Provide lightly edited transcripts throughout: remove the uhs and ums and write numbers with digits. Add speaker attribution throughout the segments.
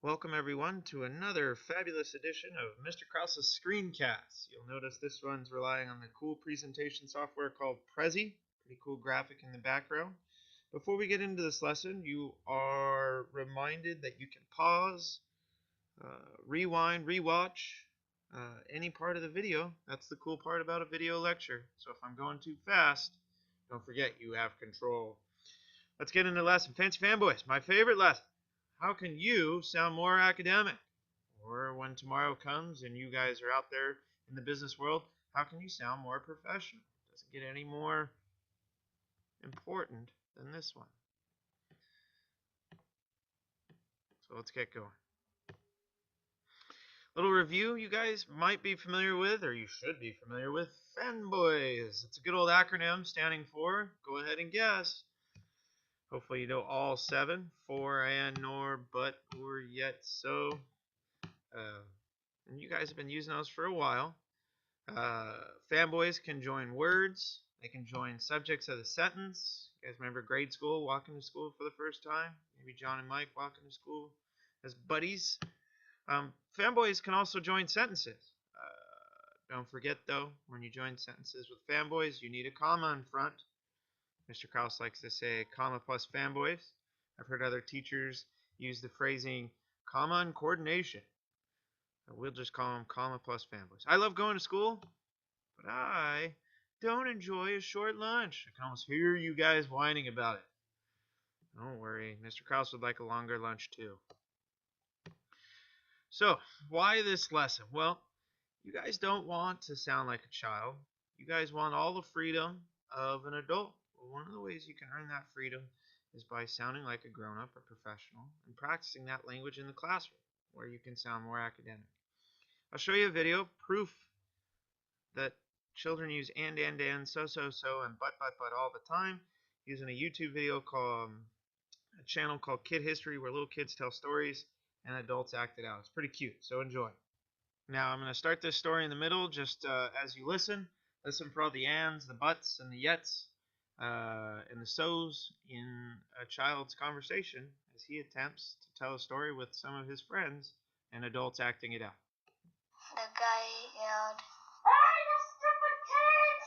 Speaker 1: Welcome everyone to another fabulous edition of Mr. Kraus's Screencast. You'll notice this one's relying on the cool presentation software called Prezi. Pretty cool graphic in the background. Before we get into this lesson, you are reminded that you can pause, rewind, rewatch any part of the video. That's the cool part about a video lecture. So if I'm going too fast, don't forget you have control. Let's get into the lesson. Fancy Fanboys, my favorite lesson. How can you sound more academic? Or when tomorrow comes and you guys are out there in the business world, how can you sound more professional? It doesn't get any more important than this one. So let's get going. Little review you guys might be familiar with, or you should be familiar with, FANBOYS. It's a good old acronym standing for, go ahead and guess. Hopefully you know all 7, for, and, nor, but, or, yet, so. And you guys have been using those for a while. Fanboys can join words. They can join subjects of the sentence. You guys remember grade school, walking to school for the first time? Maybe John and Mike walking to school as buddies. Fanboys can also join sentences. Don't forget, though, when you join sentences with fanboys, you need a comma in front. Mr. Kraus likes to say comma plus fanboys. I've heard other teachers use the phrasing comma and coordination. We'll just call them comma plus fanboys. I love going to school, but I don't enjoy a short lunch. I can almost hear you guys whining about it. Don't worry, Mr. Kraus would like a longer lunch too. So, why this lesson? Well, you guys don't want to sound like a child. You guys want all the freedom of an adult. Well, one of the ways you can earn that freedom is by sounding like a grown-up or professional and practicing that language in the classroom where you can sound more academic. I'll show you a video, proof that children use and, so, and but all the time, using a YouTube video called, a channel called Kid History, where little kids tell stories and adults act it out. It's pretty cute, so enjoy. Now I'm going to start this story in the middle, just as you listen. Listen for all the ands, the buts, and the yets, and the so's in a child's conversation as he attempts to tell a story with some of his friends and adults acting it out.
Speaker 2: The guy yelled, "Hey, you stupid kids!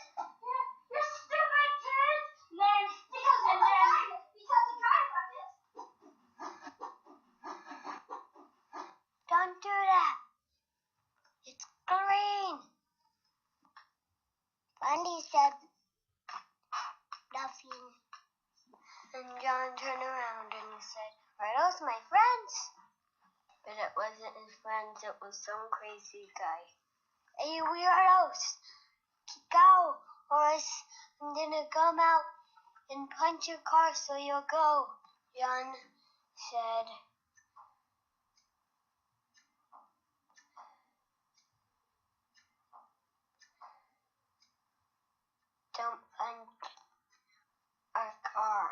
Speaker 2: You stupid kids!" Man, because he drives like this. Don't do that. It's green. Bundy said nothing. And John turned around and said, "Are those my friends?" But it wasn't his friends, it was some crazy guy. "Hey, you weirdos! Go, or I'm gonna come out and punch your car so you'll go," John said. "Don't punch our car."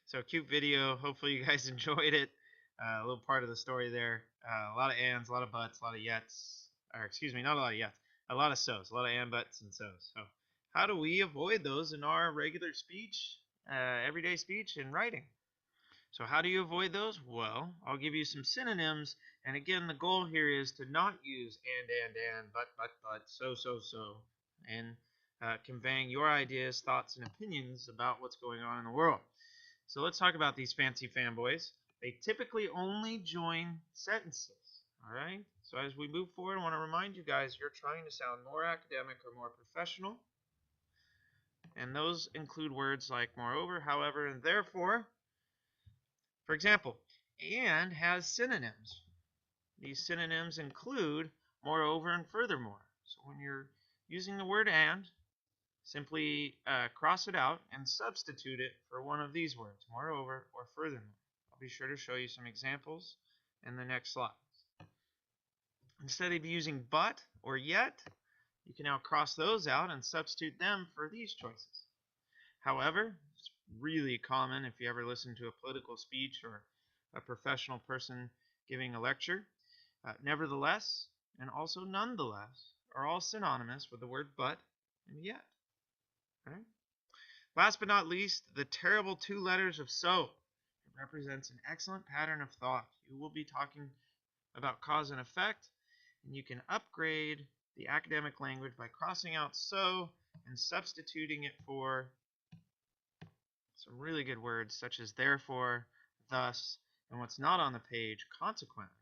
Speaker 1: So cute video. Hopefully you guys enjoyed it. A little part of the story there. A lot of ands, a lot of buts, a lot of yets. Or excuse me, not a lot of yets. A lot of so's. A lot of and, buts, and so's. So how do we avoid those in our regular speech, everyday speech, and writing? So how do you avoid those? Well, I'll give you some synonyms. And again, the goal here is to not use and, but, so, and conveying your ideas, thoughts, and opinions about what's going on in the world. So let's talk about these fancy fanboys. They typically only join sentences, all right? So as we move forward, I want to remind you guys, you're trying to sound more academic or more professional. And those include words like moreover, however, and therefore. For example, and has synonyms. These synonyms include moreover and furthermore. So when you're using the word and, simply cross it out and substitute it for one of these words, moreover or furthermore. I'll be sure to show you some examples in the next slides. Instead of using but or yet, you can now cross those out and substitute them for these choices. However, it's really common if you ever listen to a political speech or a professional person giving a lecture. Nevertheless and also nonetheless are all synonymous with the word but and yet. Right? Last but not least, the terrible 2 letters of so. represents an excellent pattern of thought. You will be talking about cause and effect, and you can upgrade the academic language by crossing out so and substituting it for some really good words such as therefore, thus, and what's not on the page, consequently.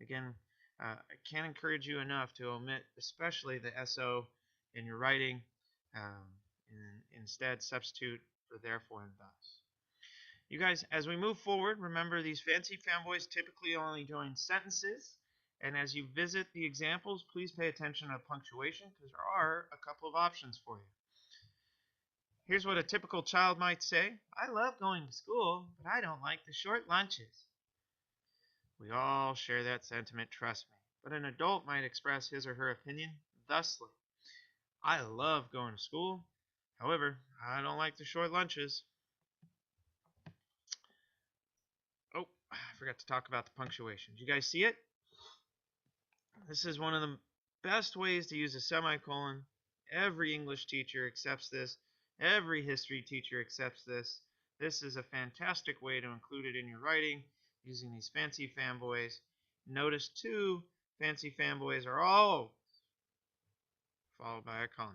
Speaker 1: Again, I can't encourage you enough to omit especially the SO in your writing, and instead substitute for therefore and thus. You guys, as we move forward, remember these fancy fanboys typically only join sentences, and as you visit the examples, please pay attention to punctuation because there are a couple of options for you. Here's what a typical child might say: I love going to school, but I don't like the short lunches. We all share that sentiment, trust me. But an adult might express his or her opinion thusly: I love going to school, however, I don't like the short lunches. Oh, I forgot to talk about the punctuation. Did you guys see it? This is one of the best ways to use a semicolon. Every English teacher accepts this. Every history teacher accepts this. This is a fantastic way to include it in your writing using these fancy fanboys. Notice too, fancy fanboys are all followed by a comma.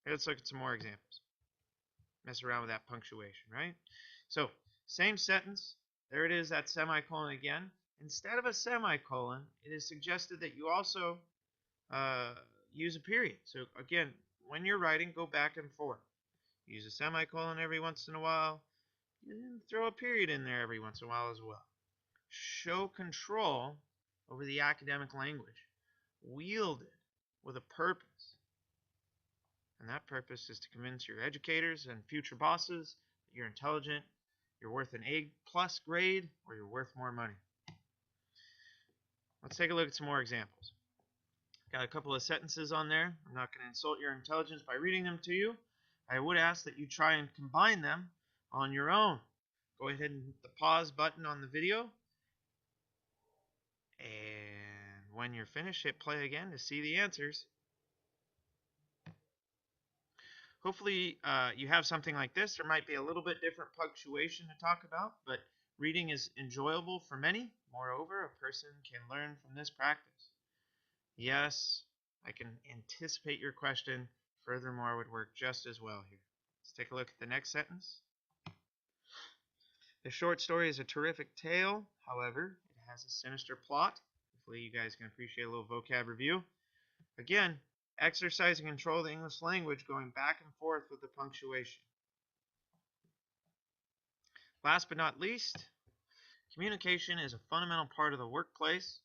Speaker 1: Let's look at some more examples. Mess around with that punctuation, right? So, same sentence. There it is, that semicolon again. Instead of a semicolon, it is suggested that you also use a period. So again, when you're writing, go back and forth. Use a semicolon every once in a while. And throw a period in there every once in a while as well. Show control over the academic language. Wield it with a purpose. And that purpose is to convince your educators and future bosses that you're intelligent, you're worth an A+ grade, or you're worth more money. Let's take a look at some more examples. Got a couple of sentences on there. I'm not going to insult your intelligence by reading them to you. I would ask that you try and combine them on your own. Go ahead and hit the pause button on the video. And when you're finished, hit play again to see the answers. Hopefully you have something like this. There might be a little bit different punctuation to talk about, but reading is enjoyable for many. Moreover, a person can learn from this practice. Yes, I can anticipate your question. Furthermore, would work just as well here. Let's take a look at the next sentence. The short story is a terrific tale. However, it has a sinister plot. Hopefully you guys can appreciate a little vocab review. Again, exercise and control the English language, going back and forth with the punctuation. Last but not least, communication is a fundamental part of the workplace.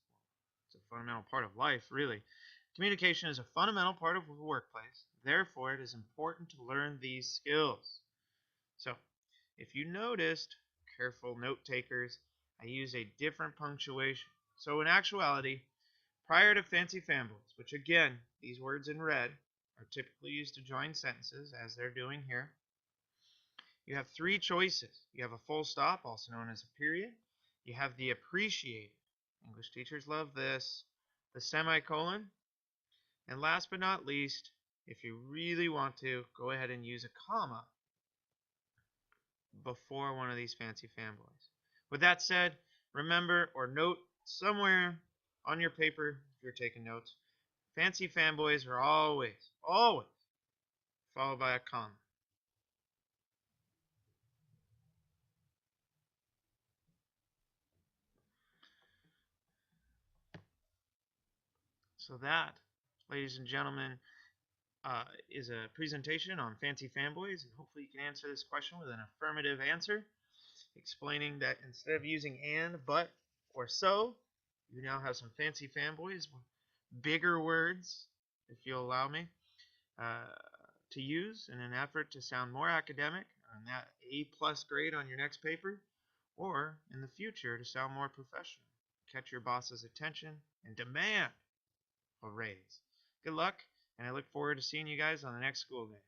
Speaker 1: It's a fundamental part of life, really. Communication is a fundamental part of the workplace. Therefore, it is important to learn these skills. So, if you noticed, careful note takers, I use a different punctuation. So in actuality, prior to fancy fanboys, which again, these words in red are typically used to join sentences, as they're doing here, you have three choices. You have a full stop, also known as a period. You have the appreciated. English teachers love this. The semicolon. And last but not least, if you really want to, go ahead and use a comma before one of these fancy fanboys. With that said, remember or note somewhere on your paper, if you're taking notes, fancy fanboys are always followed by a comma. So that, ladies and gentlemen, is a presentation on fancy fanboys, and hopefully you can answer this question with an affirmative answer, explaining that instead of using and, but, or so, you now have some fancy fanboys with bigger words, if you'll allow me, to use in an effort to sound more academic, earn that A+ grade on your next paper, or in the future to sound more professional, catch your boss's attention, and demand a raise. Good luck, and I look forward to seeing you guys on the next school day.